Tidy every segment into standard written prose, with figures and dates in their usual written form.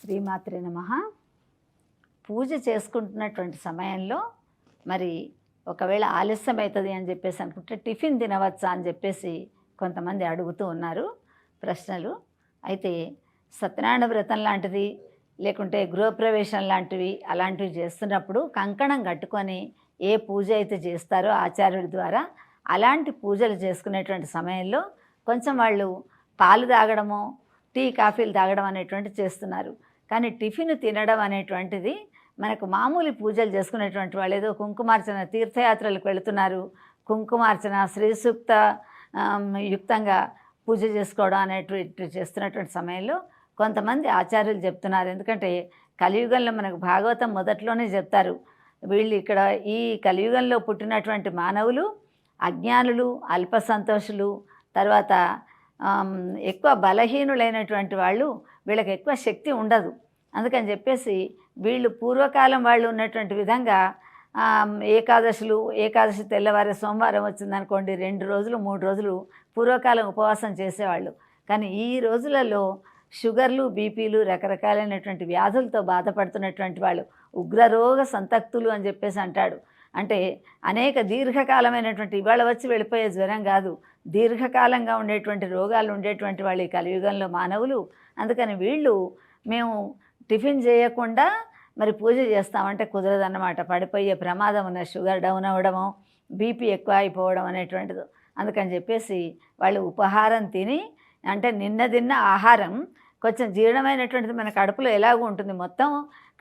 శ్రీమాత్రే నమః. పూజ చేసుకుంటున్నటువంటి సమయంలో మరి ఒకవేళ ఆలస్యం అవుతుంది అని చెప్పేసి అనుకుంటే టిఫిన్ తినవచ్చా అని చెప్పేసి కొంతమంది అడుగుతూ ఉన్నారు ప్రశ్నలు. అయితే సత్యనారాయణ వ్రతం లాంటిది లేకుంటే గృహప్రవేశం లాంటివి అలాంటివి చేస్తున్నప్పుడు కంకణం కట్టుకొని ఏ పూజ అయితే చేస్తారో ఆచార్యుడి ద్వారా అలాంటి పూజలు చేసుకునేటువంటి సమయంలో కొంచెం వాళ్ళు పాలు తాగడమో టీ కాఫీలు తాగడం అనేటువంటి చేస్తున్నారు. కానీ టిఫిన్ తినడం అనేటువంటిది మనకు మామూలు పూజలు చేసుకునేటువంటి వాళ్ళు ఏదో కుంకుమార్చన తీర్థయాత్రలకు వెళుతున్నారు, కుంకుమార్చన శ్రీ సూక్త యుక్తంగా పూజ చేసుకోవడం అనేటువంటి చేస్తున్నటువంటి సమయంలో కొంతమంది ఆచార్యులు చెప్తున్నారు. ఎందుకంటే కలియుగంలో మనకు భాగవతం మొదట్లోనే చెప్తారు, వీళ్ళు ఇక్కడ ఈ కలియుగంలో పుట్టినటువంటి మానవులు అజ్ఞానులు, అల్ప సంతోషులు, తర్వాత ఎక్కువ బలహీనులైనటువంటి వాళ్ళు, వీళ్ళకి ఎక్కువ శక్తి ఉండదు. అందుకని చెప్పేసి వీళ్ళు పూర్వకాలం వాళ్ళు ఉన్నటువంటి విధంగా ఏకాదశి తెల్లవారే సోమవారం వచ్చిందనుకోండి 2 రోజులు 3 రోజులు పూర్వకాలం ఉపవాసం చేసేవాళ్ళు. కానీ ఈ రోజులలో షుగర్లు, బీపీలు, రకరకాలైనటువంటి వ్యాధులతో బాధపడుతున్నటువంటి వాళ్ళు ఉగ్రరోగ సంతక్తులు అని చెప్పేసి అంటాడు. అంటే అనేక దీర్ఘకాలమైనటువంటి ఇవాళ వచ్చి వెళ్ళిపోయే జ్వరం కాదు, దీర్ఘకాలంగా ఉండేటువంటి రోగాలు ఉండేటువంటి వాళ్ళు ఈ కలియుగంలో మానవులు. అందుకని వీళ్ళు మేము టిఫిన్ చేయకుండా మరి పూజ చేస్తామంటే కుదరదన్నమాట. పడిపోయే ప్రమాదం ఉన్న షుగర్ డౌన్ అవ్వడము, బీపీ ఎక్కువ అయిపోవడం అనేటువంటిది. అందుకని చెప్పేసి వాళ్ళు ఉపహారం తిని, అంటే నిన్న తిన్న ఆహారం కొంచెం జీర్ణమైనటువంటిది మన కడుపులో ఎలాగూ ఉంటుంది, మొత్తం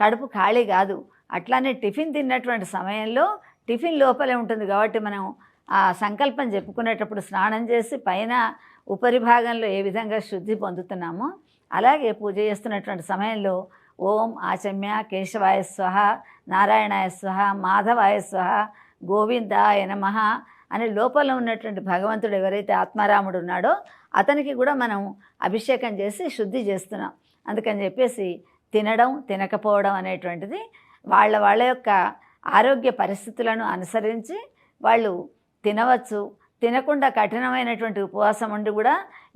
కడుపు ఖాళీ కాదు. అట్లానే టిఫిన్ తిన్నటువంటి సమయంలో టిఫిన్ లోపలే ఉంటుంది కాబట్టి మనం ఆ సంకల్పం చెప్పుకునేటప్పుడు స్నానం చేసి పైన ఉపరి భాగంలో ఏ విధంగా శుద్ధి పొందుతున్నామో అలాగే పూజ చేస్తున్నటువంటి సమయంలో ఓం ఆచమ్య కేశవాయ స్వహ, నారాయణాయ స్వహ, మాధవాయ స్వహ, గోవిందాయ నమః అని లోపల ఉన్నటువంటి భగవంతుడు ఎవరైతే ఆత్మారాముడు ఉన్నాడో అతనికి కూడా మనం అభిషేకం చేసి శుద్ధి చేస్తున్నాం. అందుకని చెప్పేసి తినడం తినకపోవడం అనేటువంటిది వాళ్ళ యొక్క ఆరోగ్య పరిస్థితులను అనుసరించి వాళ్ళు తినవచ్చు. తినకుండా కఠినమైనటువంటి ఉపవాసం ఉండి కూడా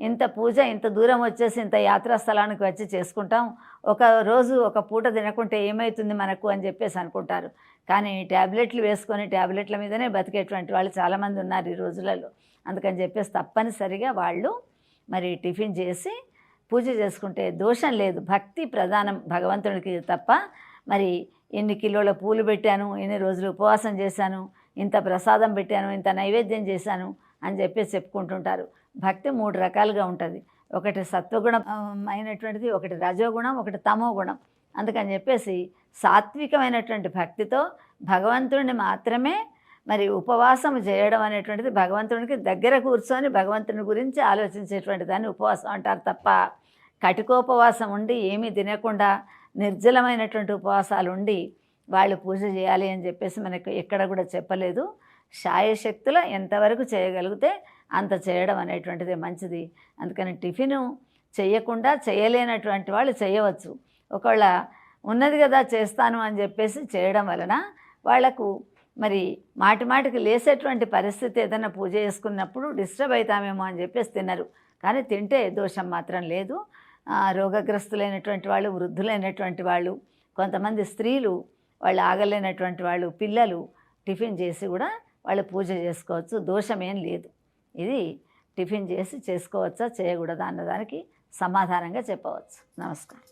ఇంత పూజ ఇంత దూరం వచ్చేసి ఇంత యాత్రా స్థలానికి వచ్చి చేసుకుంటాం, ఒక రోజు ఒక పూట తినకుంటే ఏమవుతుంది మనకు అని చెప్పేసి అనుకుంటారు. కానీ ట్యాబ్లెట్లు వేసుకొని ట్యాబ్లెట్ల మీదనే బతికేటువంటి వాళ్ళు చాలామంది ఉన్నారు ఈ రోజులలో. అందుకని చెప్పేసి తప్పనిసరిగా వాళ్ళు మరి టిఫిన్ చేసి పూజ చేసుకుంటే దోషం లేదు. భక్తి ప్రధానం భగవంతుడికి తప్ప మరి ఎన్ని కిలోల పూలు పెట్టాను, ఎన్ని రోజులు ఉపవాసం చేశాను, ఇంత ప్రసాదం పెట్టాను, ఇంత నైవేద్యం చేశాను అని చెప్పేసి చెప్పుకుంటుంటారు. భక్తి 3 రకాలుగా ఉంటుంది. ఒకటి సత్వగుణం అయినటువంటిది, ఒకటి రజోగుణం, ఒకటి తమో గుణం. అందుకని చెప్పేసి సాత్వికమైనటువంటి భక్తితో భగవంతుడిని మాత్రమే మరి ఉపవాసం చేయడం అనేటువంటిది భగవంతుడికి దగ్గర కూర్చొని భగవంతుని గురించి ఆలోచించేటువంటి దాన్ని ఉపవాసం అంటారు తప్ప కటికోపవాసం ఉండి ఏమీ తినకుండా నిర్జలమైనటువంటి ఉపవాసాలు ఉండి వాళ్ళు పూజ చేయాలి అని చెప్పేసి మనకు ఎక్కడ కూడా చెప్పలేదు. శాయశక్తులు ఎంతవరకు చేయగలిగితే అంత చేయడం అనేటువంటిది మంచిది. అందుకని టిఫిను చేయకుండా చేయలేనటువంటి వాళ్ళు చేయవచ్చు. ఒకవేళ ఉన్నది కదా చేస్తాను అని చెప్పేసి చేయడం వలన వాళ్లకు మరి మాటికి లేసేటువంటి పరిస్థితి ఏదైనా పూజ చేసుకున్నప్పుడు డిస్టర్బ్ అవుతామేమో అని చెప్పేసి తినరు. కానీ తింటే దోషం మాత్రం లేదు. రోగగ్రస్తులైనటువంటి వాళ్ళు, వృద్ధులైనటువంటి వాళ్ళు, కొంతమంది స్త్రీలు, వాళ్ళు ఆగలేనటువంటి వాళ్ళు, పిల్లలు టిఫిన్ చేసి కూడా వాళ్ళు పూజ చేసుకోవచ్చు, దోషమేం లేదు. ఇది టిఫిన్ చేసి చేసుకోవచ్చా చేయకూడదా అన్నదానికి సమాధానంగా చెప్పవచ్చు. నమస్కారం.